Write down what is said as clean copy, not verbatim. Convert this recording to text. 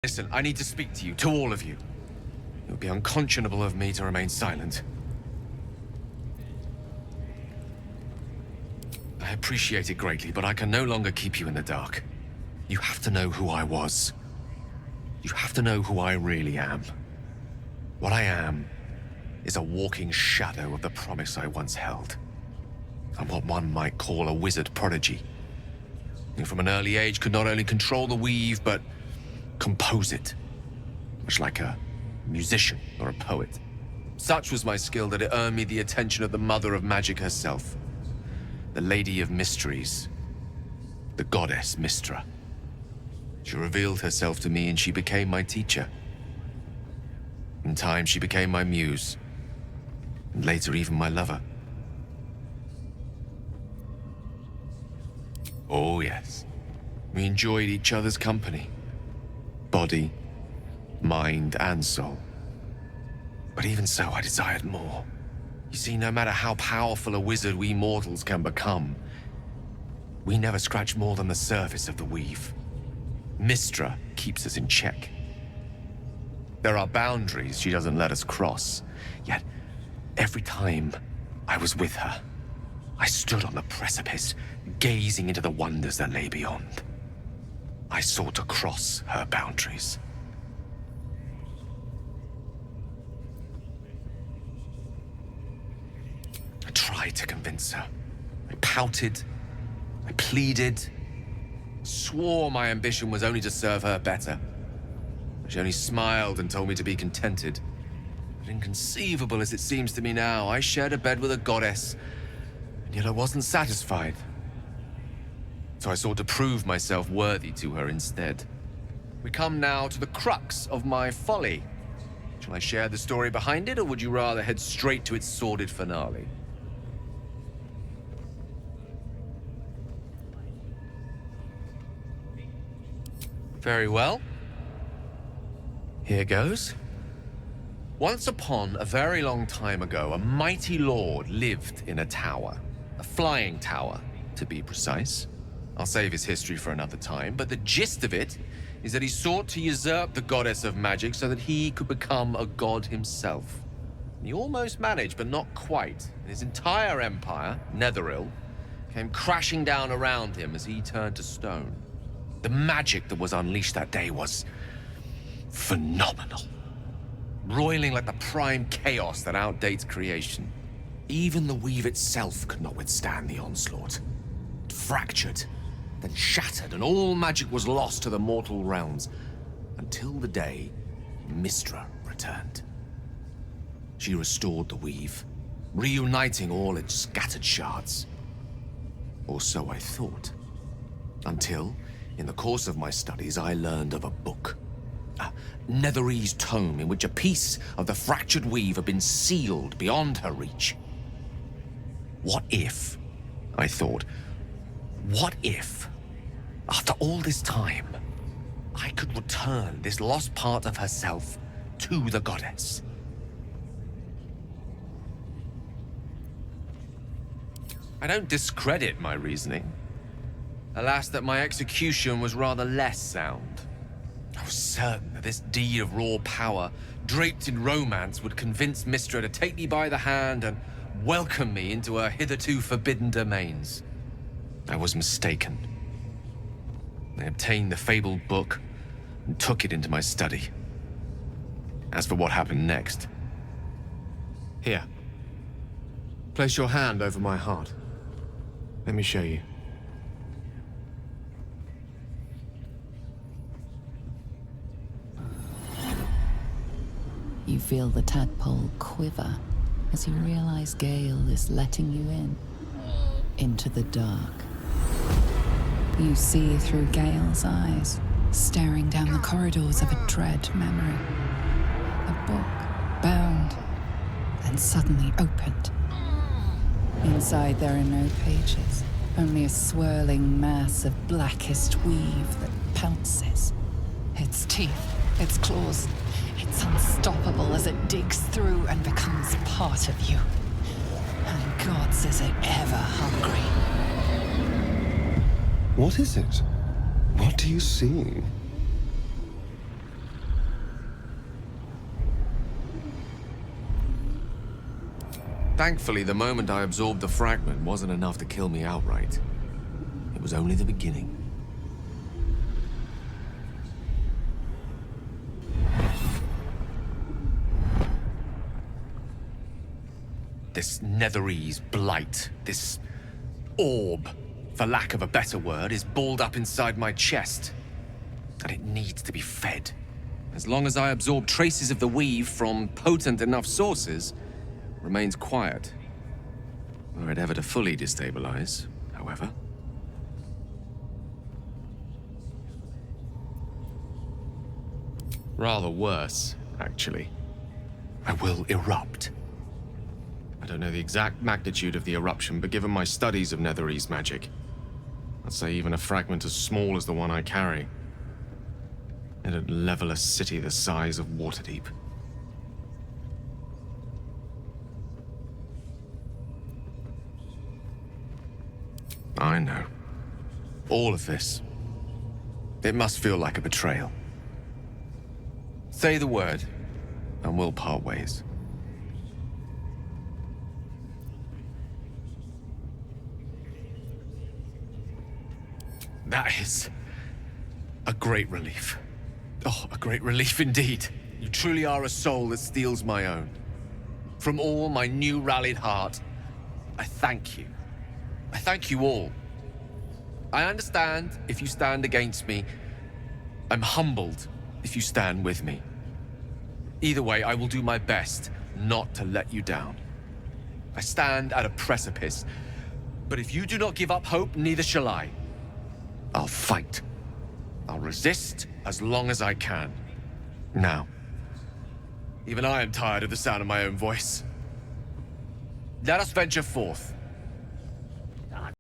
Listen, I need to speak to you, to all of you. It would be unconscionable of me to remain silent. I appreciate it greatly, but I can no longer keep you in the dark. You have to know who I was. You have to know who I really am. What I am is a walking shadow of the promise I once held. I'm what one might call a wizard prodigy. Who from an early age could not only control the weave, but compose it, much like a musician or a poet. Such was my skill that it earned me the attention of the mother of magic herself, the Lady of Mysteries, the goddess Mystra. She revealed herself to me and she became my teacher. In time, she became my muse, and later even my lover. Oh yes, we enjoyed each other's company. Body, mind, and soul. But even so, I desired more. You see, no matter how powerful a wizard we mortals can become, we never scratch more than the surface of the weave. Mystra keeps us in check. There are boundaries she doesn't let us cross, yet every time I was with her, I stood on the precipice, gazing into the wonders that lay beyond. I sought to cross her boundaries. I tried to convince her. I pouted. I pleaded. Swore my ambition was only to serve her better. She only smiled and told me to be contented. But inconceivable as it seems to me now, I shared a bed with a goddess, and yet I wasn't satisfied. So I sought to prove myself worthy to her instead. We come now to the crux of my folly. Shall I share the story behind it, or would you rather head straight to its sordid finale? Very well. Here goes. Once upon a very long time ago, a mighty lord lived in a tower. A flying tower, to be precise. I'll save his history for another time, but the gist of it is that he sought to usurp the goddess of magic so that he could become a god himself. He almost managed, but not quite. His entire empire, Netheril, came crashing down around him as he turned to stone. The magic that was unleashed that day was phenomenal. Roiling like the prime chaos that outdates creation. Even the weave itself could not withstand the onslaught. It fractured, then shattered, and all magic was lost to the mortal realms, until the day Mystra returned. She restored the weave, reuniting all its scattered shards. Or so I thought. Until, in the course of my studies, I learned of a book. A Netherese tome in which a piece of the fractured weave had been sealed beyond her reach. What if, I thought, what if, after all this time, I could return this lost part of herself to the goddess? I don't discredit my reasoning. Alas, that my execution was rather less sound. I was certain that this deed of raw power, draped in romance, would convince Mystra to take me by the hand and welcome me into her hitherto forbidden domains. I was mistaken. I obtained the fabled book and took it into my study. As for what happened next... Here. Place your hand over my heart. Let me show you. You feel the tadpole quiver as you realize Gale is letting you in, into the dark. You see through Gale's eyes, staring down the corridors of a dread memory. A book, bound, and suddenly opened. Inside there are no pages, only a swirling mass of blackest weave that pounces. Its teeth, its claws, it's unstoppable as it digs through and becomes part of you. And gods, is it ever hungry. What is it? What do you see? Thankfully, the moment I absorbed the fragment wasn't enough to kill me outright. It was only the beginning. This Netherese blight, this orb, for lack of a better word, is balled up inside my chest. And it needs to be fed. As long as I absorb traces of the weave from potent enough sources, it remains quiet. Were it ever to fully destabilize, however. Rather worse, actually. I will erupt. I don't know the exact magnitude of the eruption, but given my studies of Netherese magic, I'd say even a fragment as small as the one I carry, it'd level a city the size of Waterdeep. I know. All of this. It must feel like a betrayal. Say the word, and we'll part ways. That is a great relief. Oh, a great relief indeed. You truly are a soul that steals my own. From all my new rallied heart, I thank you. I thank you all. I understand if you stand against me. I'm humbled if you stand with me. Either way, I will do my best not to let you down. I stand at a precipice, but if you do not give up hope, neither shall I. I'll fight. I'll resist as long as I can. Now, even I am tired of the sound of my own voice. Let us venture forth.